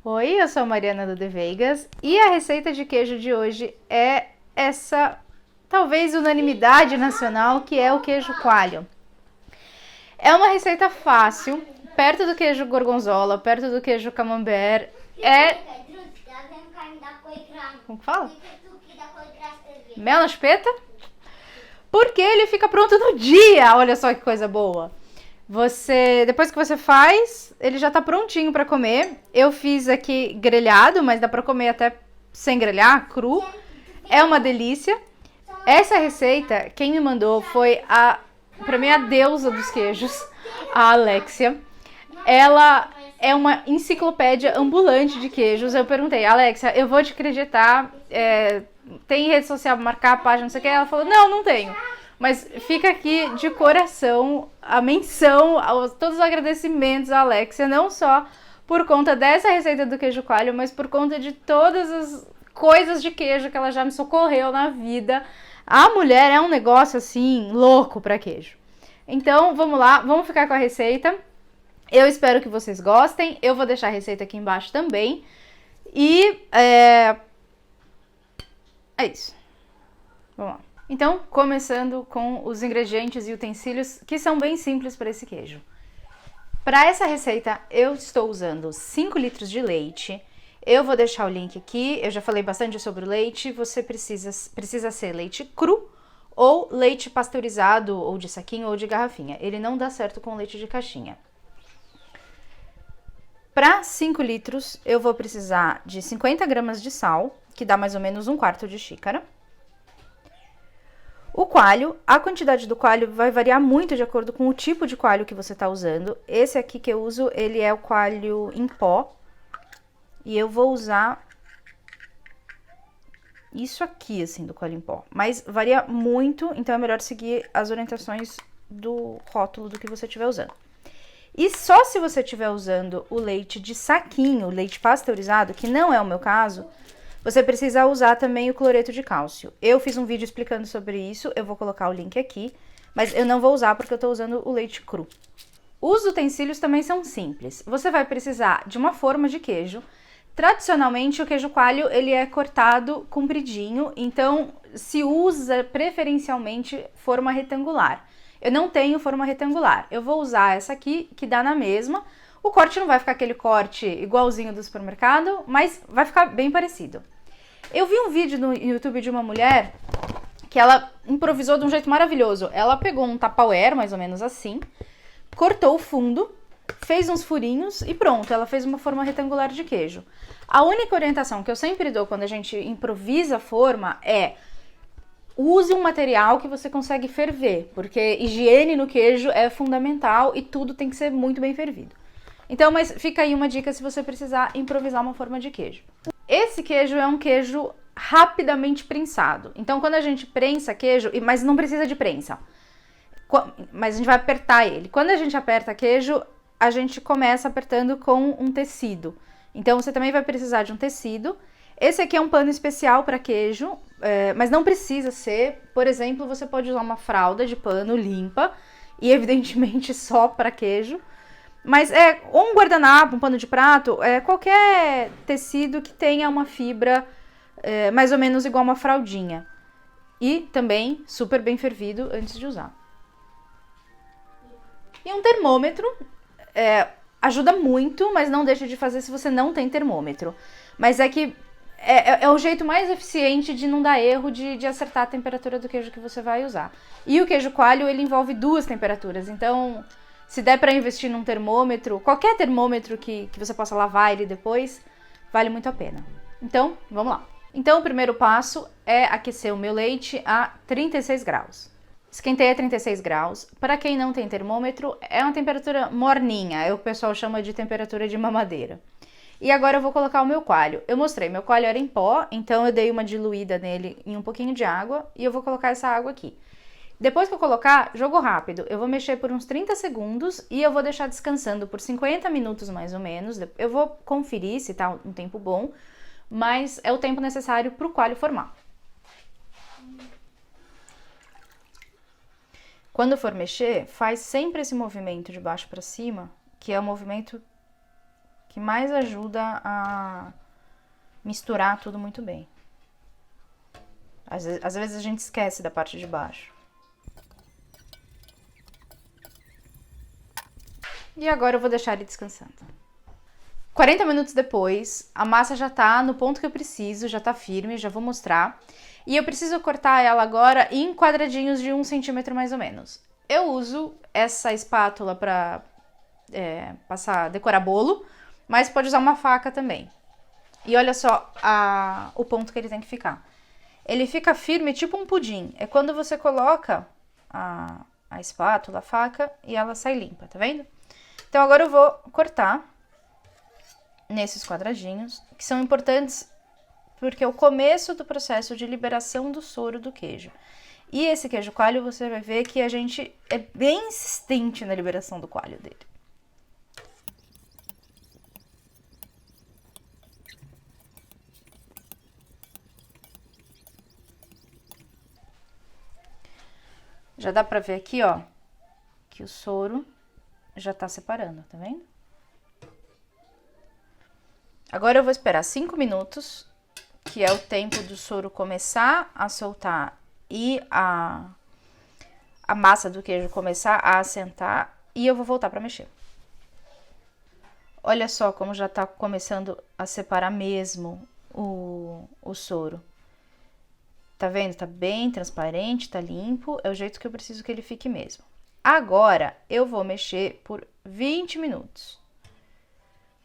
Oi, eu sou a Mariana do The Vegas e a receita de queijo de hoje é essa, talvez unanimidade nacional, que é o queijo coalho. É uma receita fácil, perto do queijo gorgonzola, perto do queijo camembert. Como que fala? Mel na chupeta? Porque ele fica pronto no dia. Olha só que coisa boa. Depois que você faz, ele já tá prontinho para comer. Eu fiz aqui grelhado, mas dá para comer até sem grelhar, cru. É uma delícia. Essa receita, quem me mandou foi para mim, a deusa dos queijos, a Alexia. Ela é uma enciclopédia ambulante de queijos. Eu perguntei, Alexia, eu vou te acreditar, tem rede social pra marcar a página, não sei o que. Ela falou, não tenho. Mas fica aqui de coração a menção, todos os agradecimentos à Alexia, não só por conta dessa receita do queijo coalho, mas por conta de todas as coisas de queijo que ela já me socorreu na vida. A mulher é um negócio assim, louco pra queijo. Então, vamos lá, vamos ficar com a receita. Eu espero que vocês gostem. Eu vou deixar a receita aqui embaixo também. E é isso. Vamos lá. Então, começando com os ingredientes e utensílios que são bem simples para esse queijo. Para essa receita, eu estou usando 5 litros de leite. Eu vou deixar o link aqui, eu já falei bastante sobre o leite. Você precisa ser leite cru ou leite pasteurizado, ou de saquinho ou de garrafinha. Ele não dá certo com leite de caixinha. Para 5 litros, eu vou precisar de 50 gramas de sal, que dá mais ou menos 1/4 de xícara. O coalho, a quantidade do coalho vai variar muito de acordo com o tipo de coalho que você está usando. Esse aqui que eu uso, ele é o coalho em pó. E eu vou usar isso aqui, assim, do coalho em pó. Mas varia muito, então é melhor seguir as orientações do rótulo do que você estiver usando. E só se você estiver usando o leite de saquinho, o leite pasteurizado, que não é o meu caso, você precisa usar também o cloreto de cálcio. Eu fiz um vídeo explicando sobre isso, eu vou colocar o link aqui, mas eu não vou usar porque eu tô usando o leite cru. Os utensílios também são simples. Você vai precisar de uma forma de queijo. Tradicionalmente, o queijo coalho, ele é cortado compridinho, então se usa preferencialmente forma retangular. Eu não tenho forma retangular, eu vou usar essa aqui, que dá na mesma. O corte não vai ficar aquele corte igualzinho do supermercado, mas vai ficar bem parecido. Eu vi um vídeo no YouTube de uma mulher que ela improvisou de um jeito maravilhoso. Ela pegou um Tupperware, mais ou menos assim, cortou o fundo, fez uns furinhos e pronto, ela fez uma forma retangular de queijo. A única orientação que eu sempre dou quando a gente improvisa a forma é: use um material que você consegue ferver, porque higiene no queijo é fundamental e tudo tem que ser muito bem fervido. Então, mas fica aí uma dica se você precisar improvisar uma forma de queijo. Esse queijo é um queijo rapidamente prensado. Então, quando a gente prensa queijo, mas não precisa de prensa, mas a gente vai apertar ele. Quando a gente aperta queijo, a gente começa apertando com um tecido. Então, você também vai precisar de um tecido. Esse aqui é um pano especial para queijo, mas não precisa ser. Por exemplo, você pode usar uma fralda de pano limpa e, evidentemente, só para queijo. Mas ou um guardanapo, um pano de prato, qualquer tecido que tenha uma fibra mais ou menos igual uma fraldinha. E também super bem fervido antes de usar. E um termômetro ajuda muito, mas não deixa de fazer se você não tem termômetro. Mas é que é o jeito mais eficiente de não dar erro, de acertar a temperatura do queijo que você vai usar. E o queijo coalho, ele envolve 2 temperaturas, então se der para investir num termômetro, qualquer termômetro que você possa lavar ele depois, vale muito a pena. Então, vamos lá. Então, o primeiro passo é aquecer o meu leite a 36 graus. Esquentei a 36 graus. Para quem não tem termômetro, é uma temperatura morninha, é o que o pessoal chama de temperatura de mamadeira. E agora eu vou colocar o meu coalho. Eu mostrei, meu coalho era em pó, então eu dei uma diluída nele em um pouquinho de água e eu vou colocar essa água aqui. Depois que eu colocar, jogo rápido. Eu vou mexer por uns 30 segundos e eu vou deixar descansando por 50 minutos mais ou menos. Eu vou conferir se tá um tempo bom, mas é o tempo necessário para o coalho formar. Quando for mexer, faz sempre esse movimento de baixo para cima, que é o movimento que mais ajuda a misturar tudo muito bem. Às vezes a gente esquece da parte de baixo. E agora eu vou deixar ele descansando. 40 minutos depois, a massa já tá no ponto que eu preciso, já tá firme, já vou mostrar. E eu preciso cortar ela agora em quadradinhos de 1 centímetro mais ou menos. Eu uso essa espátula pra decorar bolo, mas pode usar uma faca também. E olha só o ponto que ele tem que ficar. Ele fica firme tipo um pudim. É quando você coloca a espátula, a faca, e ela sai limpa, tá vendo? Então agora eu vou cortar nesses quadradinhos, que são importantes porque é o começo do processo de liberação do soro do queijo. E esse queijo coalho, você vai ver que a gente é bem insistente na liberação do coalho dele. Já dá pra ver aqui, ó, que o soro já tá separando, tá vendo? Agora eu vou esperar 5 minutos, que é o tempo do soro começar a soltar e a massa do queijo começar a assentar, e eu vou voltar pra mexer. Olha só como já tá começando a separar mesmo o soro. Tá vendo? Tá bem transparente, tá limpo, é o jeito que eu preciso que ele fique mesmo. Agora, eu vou mexer por 20 minutos.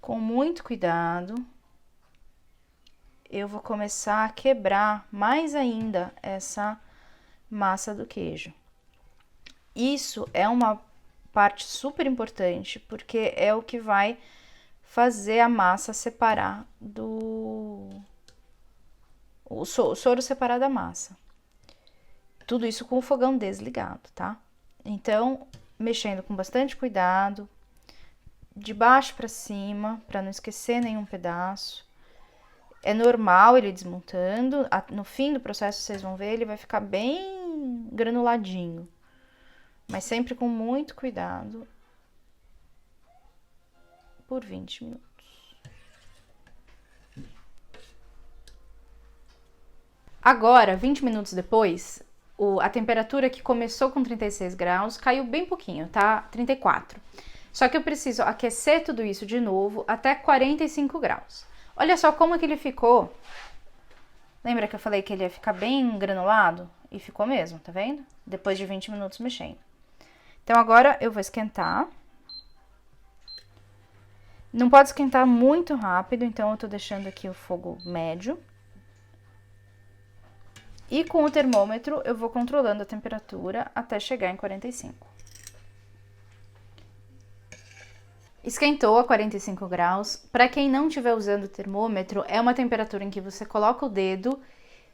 Com muito cuidado, eu vou começar a quebrar mais ainda essa massa do queijo. Isso é uma parte super importante, porque é o que vai fazer a massa separar o soro separar da massa. Tudo isso com o fogão desligado, tá? Então, mexendo com bastante cuidado, de baixo para cima, para não esquecer nenhum pedaço. É normal ele desmontando, no fim do processo vocês vão ver, ele vai ficar bem granuladinho. Mas sempre com muito cuidado, por 20 minutos. Agora, 20 minutos depois, a temperatura que começou com 36 graus caiu bem pouquinho, tá? 34. Só que eu preciso aquecer tudo isso de novo até 45 graus. Olha só como que ele ficou. Lembra que eu falei que ele ia ficar bem granulado? E ficou mesmo, tá vendo? Depois de 20 minutos mexendo. Então agora eu vou esquentar. Não pode esquentar muito rápido, então eu tô deixando aqui o fogo médio. E com o termômetro eu vou controlando a temperatura até chegar em 45. Esquentou a 45 graus. Para quem não estiver usando o termômetro, é uma temperatura em que você coloca o dedo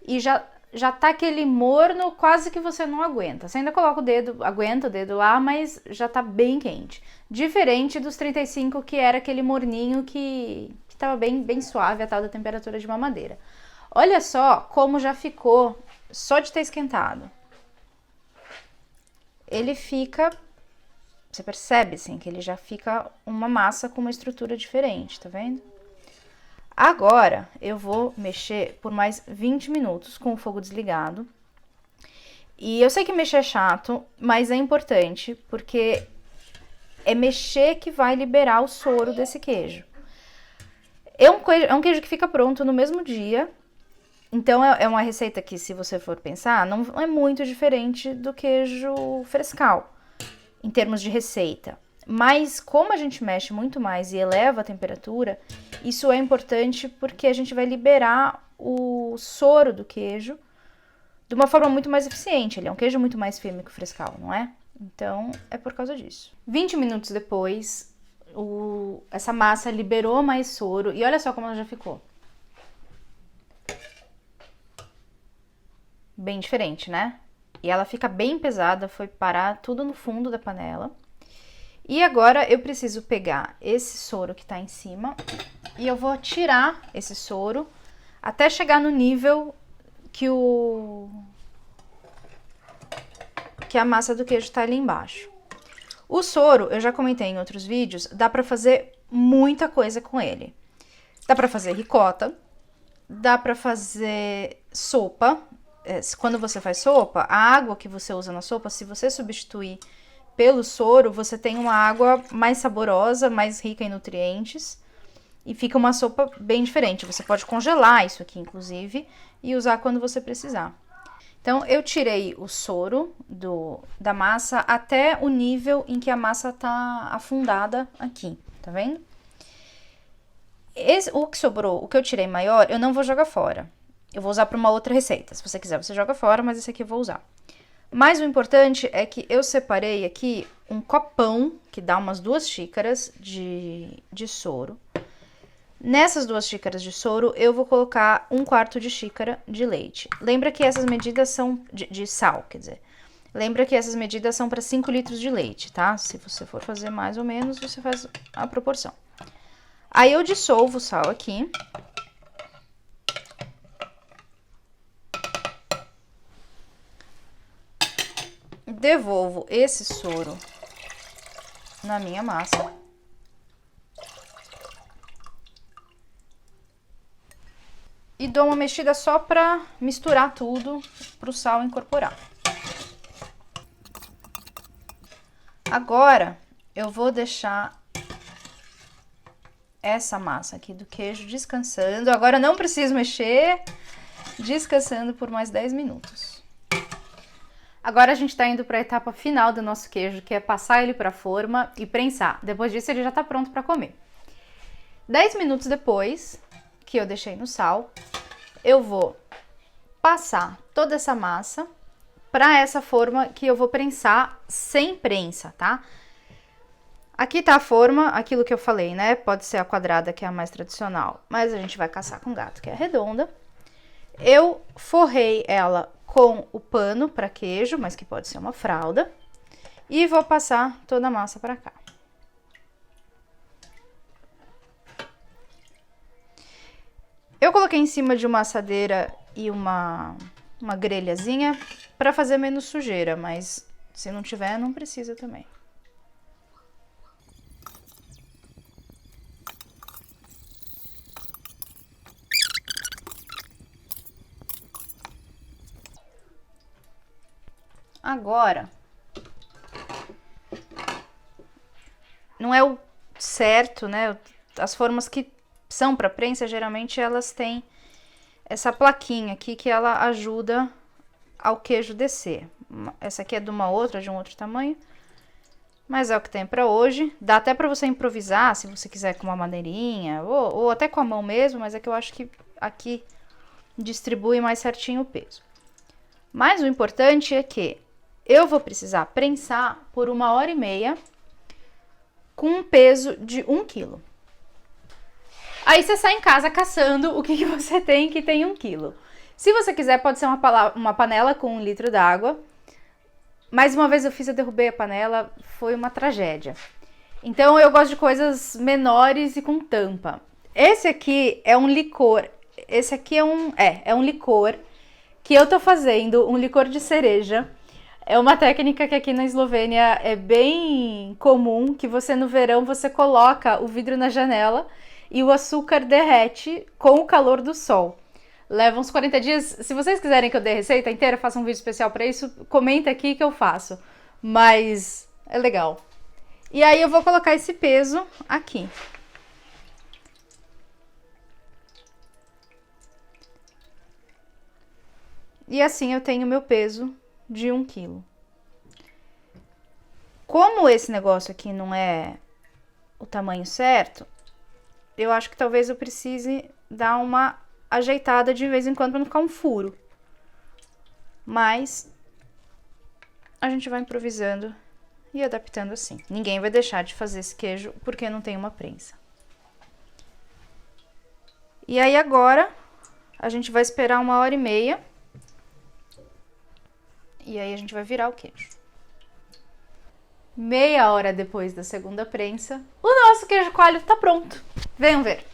e já tá aquele morno, quase que você não aguenta. Você ainda coloca o dedo, aguenta o dedo lá, mas já tá bem quente. Diferente dos 35, que era aquele morninho que tava bem suave, a tal da temperatura de mamadeira. Olha só como já ficou só de ter esquentado. Ele fica... Você percebe, assim, que ele já fica uma massa com uma estrutura diferente, tá vendo? Agora, eu vou mexer por mais 20 minutos com o fogo desligado. E eu sei que mexer é chato, mas é importante, porque é mexer que vai liberar o soro desse queijo. É um queijo que fica pronto no mesmo dia. Então, é uma receita que, se você for pensar, não é muito diferente do queijo frescal, em termos de receita. Mas como a gente mexe muito mais e eleva a temperatura, isso é importante porque a gente vai liberar o soro do queijo de uma forma muito mais eficiente. Ele é um queijo muito mais firme que o frescal, não é? Então, é por causa disso. 20 minutos depois, essa massa liberou mais soro e olha só como ela já ficou. Bem diferente, né? E ela fica bem pesada, foi parar tudo no fundo da panela. E agora eu preciso pegar esse soro que tá em cima e eu vou tirar esse soro até chegar no nível que a massa do queijo tá ali embaixo. O soro, eu já comentei em outros vídeos, dá pra fazer muita coisa com ele. Dá pra fazer ricota, dá pra fazer sopa. Quando você faz sopa, a água que você usa na sopa, se você substituir pelo soro, você tem uma água mais saborosa, mais rica em nutrientes e fica uma sopa bem diferente. Você pode congelar isso aqui, inclusive, e usar quando você precisar. Então, eu tirei o soro da massa até o nível em que a massa tá afundada aqui, tá vendo? O que sobrou, o que eu tirei maior, eu não vou jogar fora. Eu vou usar para uma outra receita. Se você quiser, você joga fora, mas esse aqui eu vou usar. Mas o importante é que eu separei aqui um copão, que dá umas 2 xícaras de soro. Nessas 2 xícaras de soro, eu vou colocar 1/4 de xícara de leite. Lembra que essas medidas são de sal, quer dizer. Lembra que essas medidas são para 5 litros de leite, tá? Se você for fazer mais ou menos, você faz a proporção. Aí eu dissolvo o sal aqui. Devolvo esse soro na minha massa. E dou uma mexida só para misturar tudo, para o sal incorporar. Agora, eu vou deixar essa massa aqui do queijo descansando. Agora não preciso mexer, descansando por mais 10 minutos. Agora a gente tá indo para a etapa final do nosso queijo, que é passar ele para a forma e prensar. Depois disso ele já tá pronto para comer. 10 minutos depois que eu deixei no sal, eu vou passar toda essa massa para essa forma que eu vou prensar sem prensa, tá? Aqui tá a forma, aquilo que eu falei, né? Pode ser a quadrada, que é a mais tradicional, mas a gente vai caçar com gato, que é a redonda. Eu forrei ela com o pano para queijo, mas que pode ser uma fralda, e vou passar toda a massa para cá. Eu coloquei em cima de uma assadeira e uma grelhazinha para fazer menos sujeira, mas se não tiver, não precisa também. Agora, não é o certo, né? As formas que são para prensa, geralmente elas têm essa plaquinha aqui que ela ajuda ao queijo descer. Essa aqui é de uma outra, de um outro tamanho, mas é o que tem para hoje. Dá até para você improvisar, se você quiser com uma maneirinha, ou até com a mão mesmo, mas é que eu acho que aqui distribui mais certinho o peso. Mas o importante é que eu vou precisar prensar por 1h30 com um peso de 1 quilo. Aí você sai em casa caçando o que você tem que tem 1 quilo. Se você quiser, pode ser uma panela com 1 litro d'água. Mais uma vez eu derrubei a panela, foi uma tragédia. Então eu gosto de coisas menores e com tampa. Esse aqui é um licor. Esse aqui é um licor que eu tô fazendo, um licor de cereja. É uma técnica que aqui na Eslovênia é bem comum, que você no verão você coloca o vidro na janela e o açúcar derrete com o calor do sol. Leva uns 40 dias. Se vocês quiserem que eu dê a receita inteira, faça um vídeo especial para isso, comenta aqui que eu faço. Mas é legal. E aí eu vou colocar esse peso aqui. E assim eu tenho meu peso de 1 quilo. Como esse negócio aqui não é o tamanho certo, eu acho que talvez eu precise dar uma ajeitada de vez em quando para não ficar um furo. Mas a gente vai improvisando e adaptando assim. Ninguém vai deixar de fazer esse queijo porque não tem uma prensa. E aí agora a gente vai esperar 1h30. E aí a gente vai virar o queijo. Meia hora depois da segunda prensa, o nosso queijo coalho tá pronto. Venham ver.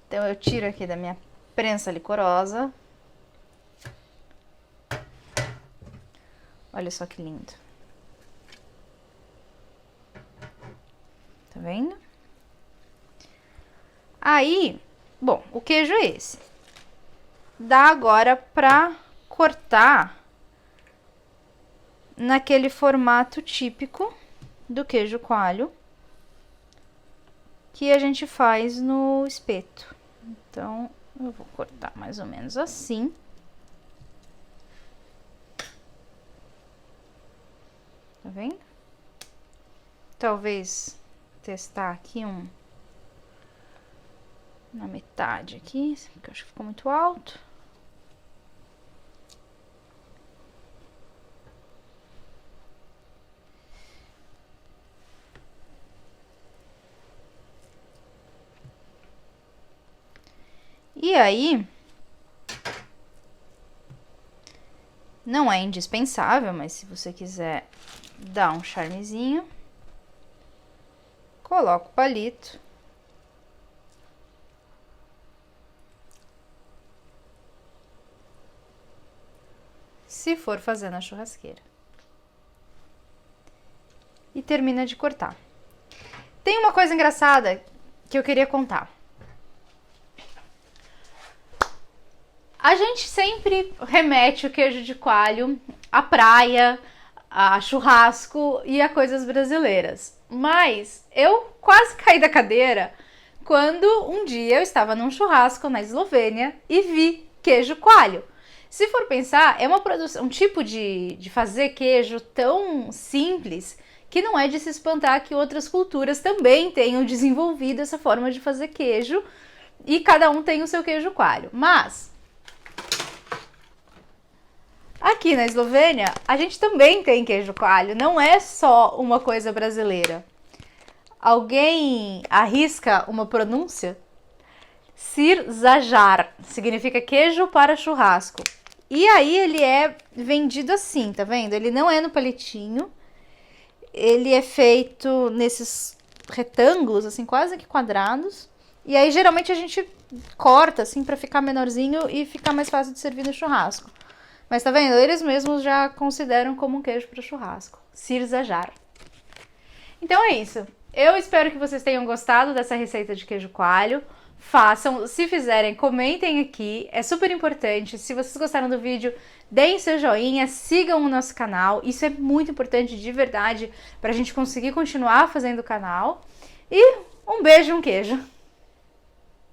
Então eu tiro aqui da minha prensa licorosa. Olha só que lindo. Tá vendo? Aí, bom, o queijo é esse. Dá agora pra cortar naquele formato típico do queijo coalho que a gente faz no espeto. Então, eu vou cortar mais ou menos assim. Tá vendo? Talvez testar aqui na metade aqui, que eu acho que ficou muito alto. E aí, não é indispensável, mas se você quiser dar um charmezinho, coloca o palito. Se for fazer na churrasqueira. E termina de cortar. Tem uma coisa engraçada que eu queria contar. A gente sempre remete o queijo de coalho à praia, a churrasco e a coisas brasileiras. Mas eu quase caí da cadeira quando um dia eu estava num churrasco na Eslovênia e vi queijo coalho. Se for pensar, é uma produção, um tipo de fazer queijo tão simples que não é de se espantar que outras culturas também tenham desenvolvido essa forma de fazer queijo e cada um tem o seu queijo coalho. Mas aqui na Eslovênia, a gente também tem queijo coalho, não é só uma coisa brasileira. Alguém arrisca uma pronúncia? Sir Zajar, significa queijo para churrasco. E aí ele é vendido assim, tá vendo? Ele não é no palitinho, ele é feito nesses retângulos, assim, quase que quadrados. E aí geralmente a gente corta, assim, pra ficar menorzinho e ficar mais fácil de servir no churrasco. Mas tá vendo? Eles mesmos já consideram como um queijo para churrasco. Sir Zajar. Então é isso. Eu espero que vocês tenham gostado dessa receita de queijo coalho. Façam, se fizerem, comentem aqui. É super importante. Se vocês gostaram do vídeo, deem seu joinha, sigam o nosso canal. Isso é muito importante de verdade pra gente conseguir continuar fazendo o canal. E um beijo, um queijo.